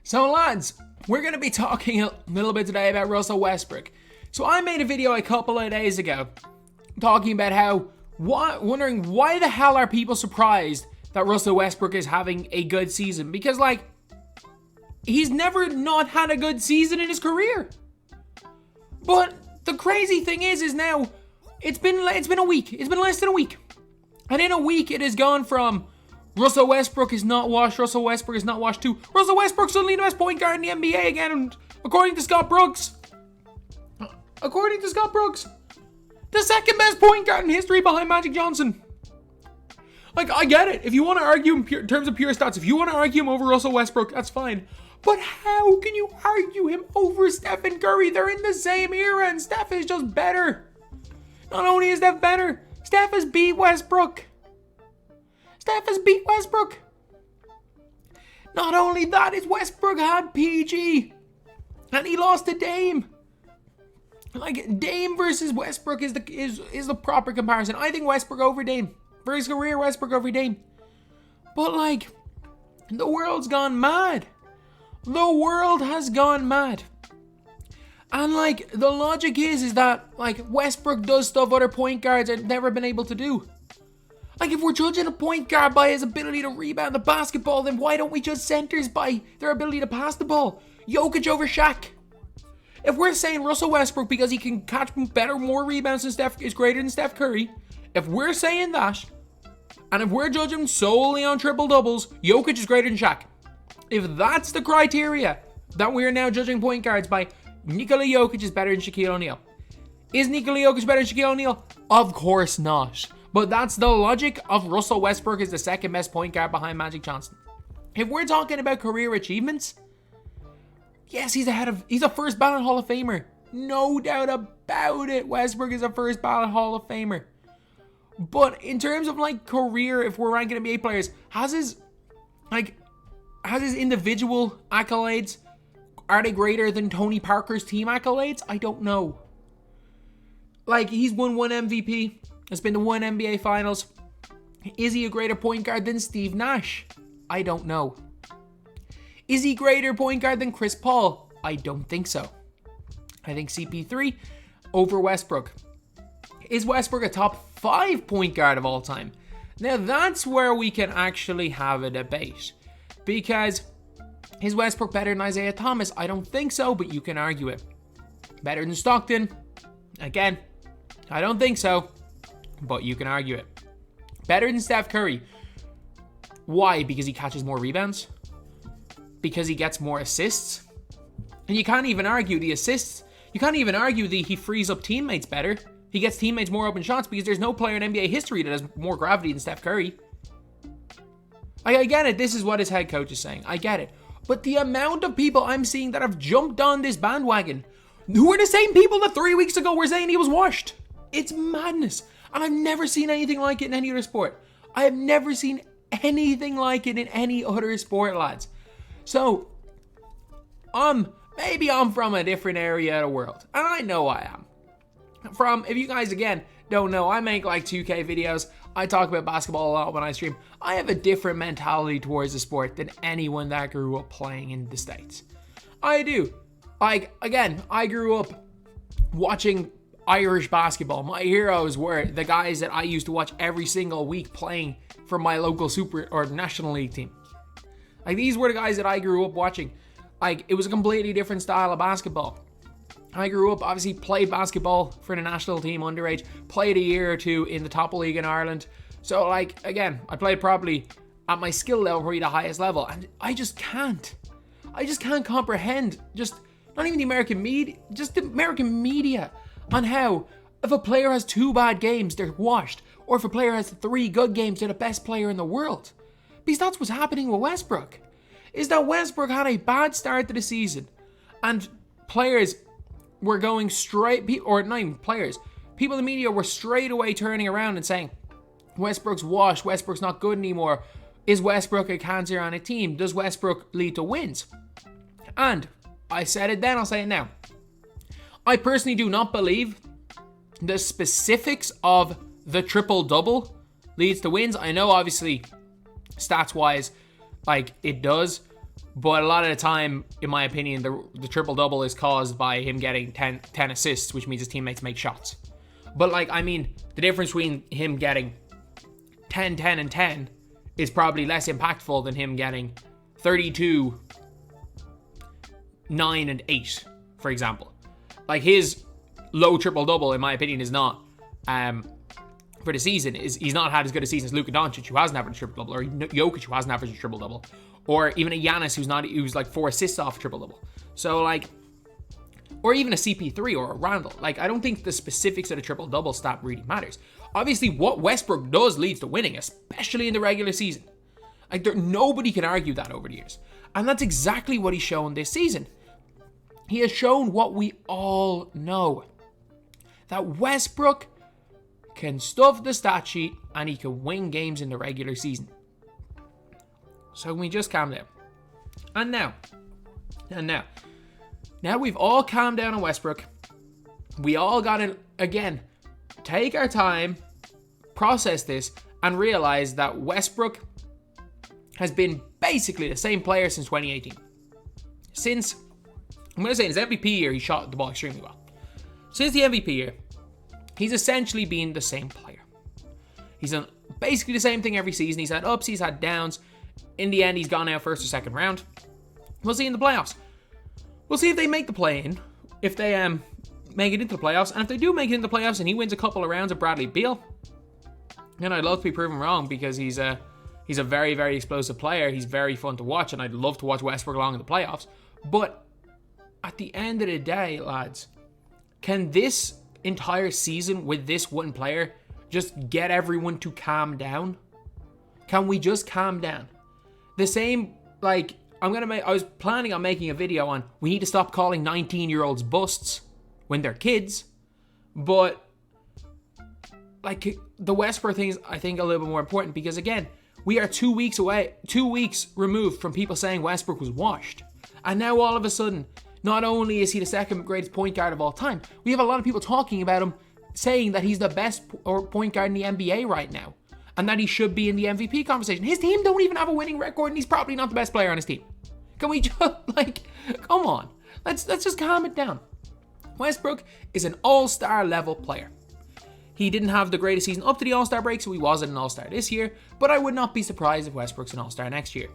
So lads, we're going to be talking a little bit today about Russell Westbrook. So I made a video a couple of days ago talking about wondering why the hell are people surprised that Russell Westbrook is having a good season? Because he's never not had a good season in his career. But the crazy thing is now it's been a week. It's been less than a week. And in a week it has gone from Russell Westbrook is not washed, Russell Westbrook is not washed, to Russell Westbrook suddenly the best point guard in the NBA again, and according to Scott Brooks, the second best point guard in history behind Magic Johnson. I get it. If you want to argue in terms of pure stats, if you want to argue him over Russell Westbrook, that's fine. But how can you argue him over Stephen Curry? They're in the same era, and Steph is just better. Not only is Steph better, Steph has beat Westbrook. Not only that, is Westbrook had PG, and he lost to Dame. Dame versus Westbrook is the proper comparison. I think Westbrook over Dame. For his career, Westbrook over Dame. But the world's gone mad. The world has gone mad. And the logic is that Westbrook does stuff other point guards have never been able to do. If we're judging a point guard by his ability to rebound the basketball, then why don't we judge centers by their ability to pass the ball? Jokic over Shaq. If we're saying Russell Westbrook because he can catch more rebounds than Steph is greater than Steph Curry, if we're saying that, and if we're judging solely on triple doubles, Jokic is greater than Shaq. If that's the criteria that we're now judging point guards by, Nikola Jokic is better than Shaquille O'Neal. Is Nikola Jokic better than Shaquille O'Neal? Of course not. But that's the logic of Russell Westbrook as the second best point guard behind Magic Johnson. If we're talking about career achievements, yes, he's a first ballot Hall of Famer. No doubt about it. Westbrook is a first ballot Hall of Famer. But in terms of career, if we're ranking NBA players, has his individual accolades, are they greater than Tony Parker's team accolades? I don't know. He's won one MVP. Has been to one NBA Finals. Is he a greater point guard than Steve Nash? I don't know. Is he greater point guard than Chris Paul? I don't think so. I think CP3 over Westbrook. Is Westbrook a top 5 point guard of all time? Now that's where we can actually have a debate. Because is Westbrook better than Isaiah Thomas? I don't think so, but you can argue it. Better than Stockton? Again, I don't think so, but you can argue it. Better than Steph Curry? Why? Because he catches more rebounds? Because he gets more assists? And you can't even argue the assists. You can't even argue he frees up teammates better. He gets teammates more open shots because there's no player in NBA history that has more gravity than Steph Curry. I get it. This is what his head coach is saying. I get it. But the amount of people I'm seeing that have jumped on this bandwagon, who are the same people that 3 weeks ago were saying he was washed. It's madness. And I've never seen anything like it in any other sport. I have never seen anything like it in any other sport, lads. So, maybe I'm from a different area of the world. And I know I am. If you guys, again, don't know, I make 2K videos. I talk about basketball a lot when I stream. I have a different mentality towards the sport than anyone that grew up playing in the States. I do. I grew up watching Irish basketball. My heroes were the guys that I used to watch every single week playing for my local Super or National League team. These were the guys that I grew up watching. It was a completely different style of basketball. I grew up, obviously played basketball for the national team underage, played a year or two in the top league in Ireland. So again, I played probably at my skill level, probably the highest level. And I just can't comprehend not even the American media, just the American media on how if a player has 2 bad games, they're washed. Or if a player has 3 good games, they're the best player in the world. Because that's what's happening with Westbrook. Is that Westbrook had a bad start to the season. And players were going straight, or not even players, people in the media were straight away turning around and saying, Westbrook's washed, Westbrook's not good anymore. Is Westbrook a cancer on a team? Does Westbrook lead to wins? And I said it then, I'll say it now. I personally do not believe the specifics of the triple-double leads to wins. I know, obviously, stats-wise, it does. But a lot of the time, in my opinion, the triple-double is caused by him getting 10 assists, which means his teammates make shots. But, like, I mean, the difference between him getting 10, 10, and 10 is probably less impactful than him getting 32, 9, and 8, for example. Like, his low triple-double, in my opinion, is not, for the season, he's not had as good a season as Luka Doncic, who hasn't averaged a triple-double, or Jokic, who hasn't averaged a triple-double, or even a Giannis, who's like 4 assists off a triple-double. So, like, or even a CP3 or a Randall. Like, I don't think the specifics of the triple-double stat really matters. Obviously, what Westbrook does leads to winning, especially in the regular season. Like, nobody can argue that over the years. And that's exactly what he's shown this season. He has shown what we all know. That Westbrook can stuff the stat sheet and he can win games in the regular season. So can we just calm down? And now we've all calmed down on Westbrook. We all got to, again, take our time, process this, and realize that Westbrook has been basically the same player since 2018. Since, I'm going to say in his MVP year, he shot the ball extremely well. Since the MVP year, he's essentially been the same player. He's done basically the same thing every season. He's had ups, he's had downs. In the end, he's gone out first or second round. We'll see in the playoffs. We'll see if they make the play-in, if they make it into the playoffs, and if they do make it into the playoffs and he wins a couple of rounds of Bradley Beal, then I'd love to be proven wrong because he's a very, very explosive player. He's very fun to watch, and I'd love to watch Westbrook along in the playoffs. But at the end of the day, lads, can this entire season with this one player just get everyone to calm down? Can we just calm down? The same, like, I was planning on making a video on we need to stop calling 19-year-olds busts when they're kids, but like the Westbrook thing is, I think, a little bit more important because, again, we are 2 weeks removed from people saying Westbrook was washed. And now all of a sudden, not only is he the second greatest point guard of all time, we have a lot of people talking about him saying that he's the best point guard in the NBA right now. And that he should be in the MVP conversation. His team don't even have a winning record, and he's probably not the best player on his team. Can we just, like, come on. Let's just calm it down. Westbrook is an all-star level player. He didn't have the greatest season up to the all-star break, so he wasn't an all-star this year, but I would not be surprised if Westbrook's an all-star next year.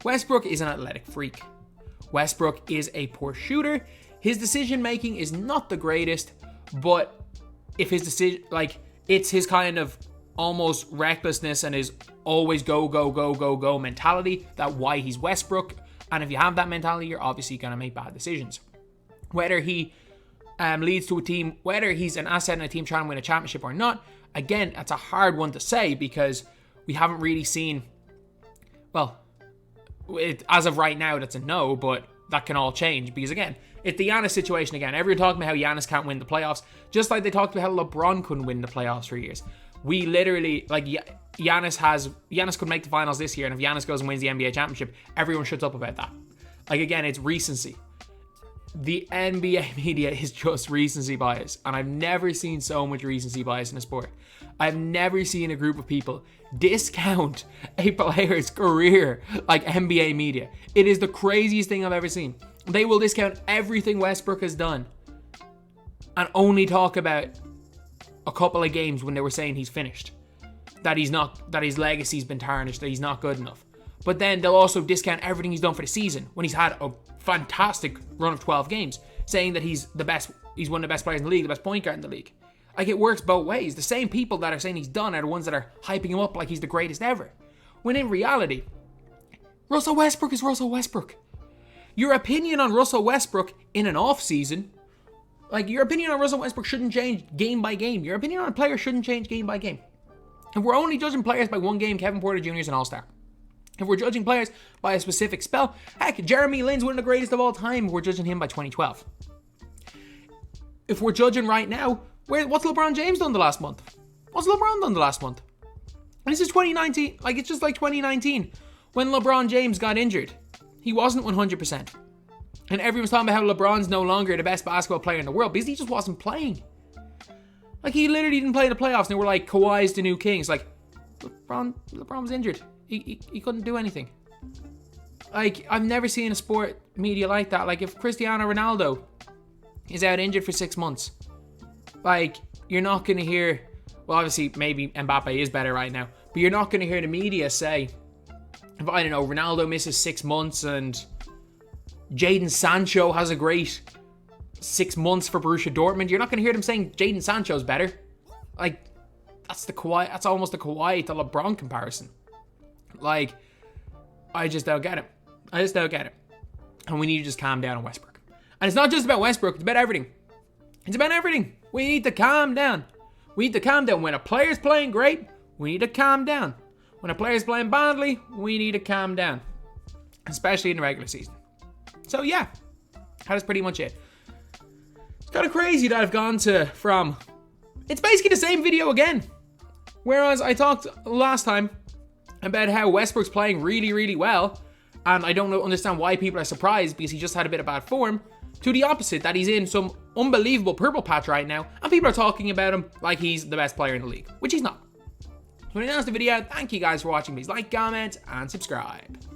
Westbrook is an athletic freak. Westbrook is a poor shooter. His decision-making is not the greatest, but if his decision, like, it's his kind of almost recklessness and his always go, go, go, go, go mentality, that why he's Westbrook. And if you have that mentality, you're obviously going to make bad decisions. Whether he leads to a team, whether he's an asset in a team trying to win a championship or not, again, that's a hard one to say because we haven't really seen, well, as of right now, that's a no, but that can all change because, again, it's the Giannis situation again. Everyone talking about how Giannis can't win the playoffs, just like they talked about how LeBron couldn't win the playoffs for years. We literally, like, Giannis could make the finals this year, and if Giannis goes and wins the NBA championship, everyone shuts up about that. Like, again, it's recency. The NBA media is just recency bias, and I've never seen so much recency bias in a sport. I've never seen a group of people discount a player's career like NBA media. It is the craziest thing I've ever seen. They will discount everything Westbrook has done and only talk about a couple of games when they were saying he's finished, that his legacy's been tarnished, that he's not good enough. But then they'll also discount everything he's done for the season when he's had a fantastic run of 12 games, saying that he's one of the best players in the league, the best point guard in the league. Like, it works both ways. The same people that are saying he's done are the ones that are hyping him up like he's the greatest ever. When in reality, Russell Westbrook is Russell Westbrook. Your opinion on Russell Westbrook in an off season, like, your opinion on Russell Westbrook shouldn't change game by game. Your opinion on a player shouldn't change game by game. If we're only judging players by one game, Kevin Porter Jr. is an all-star. If we're judging players by a specific spell, heck, Jeremy Lin's one of the greatest of all time. We're judging him by 2012. If we're judging right now, what's LeBron James done the last month? What's LeBron done the last month? And this is 2019. Like, it's just like 2019 when LeBron James got injured. He wasn't 100%. And everyone's talking about how LeBron's no longer the best basketball player in the world because he just wasn't playing. Like, he literally didn't play in the playoffs, and they were like, Kawhi's the new king. It's like, LeBron was injured. He couldn't do anything. Like, I've never seen a sport media like that. Like, if Cristiano Ronaldo is out injured for 6 months, like, you're not going to hear, well, obviously, maybe Mbappe is better right now, but you're not going to hear the media say, if, I don't know, Ronaldo misses 6 months and Jadon Sancho has a great 6 months for Borussia Dortmund, you're not going to hear them saying Jadon Sancho's better. Like, that's almost the Kawhi to LeBron comparison. Like, I just don't get it. And we need to just calm down on Westbrook. And it's not just about Westbrook, it's about everything. We need to calm down. When a player's playing great, we need to calm down. When a player's playing badly, we need to calm down. Especially in the regular season. So yeah, that is pretty much it. It's kind of crazy that I've gone from... It's basically the same video again. Whereas I talked last time about how Westbrook's playing really, really well, and I don't understand why people are surprised because he just had a bit of bad form, to the opposite, that he's in some unbelievable purple patch right now, and people are talking about him like he's the best player in the league, which he's not. So when I announced the video, thank you guys for watching. Please like, comment, and subscribe.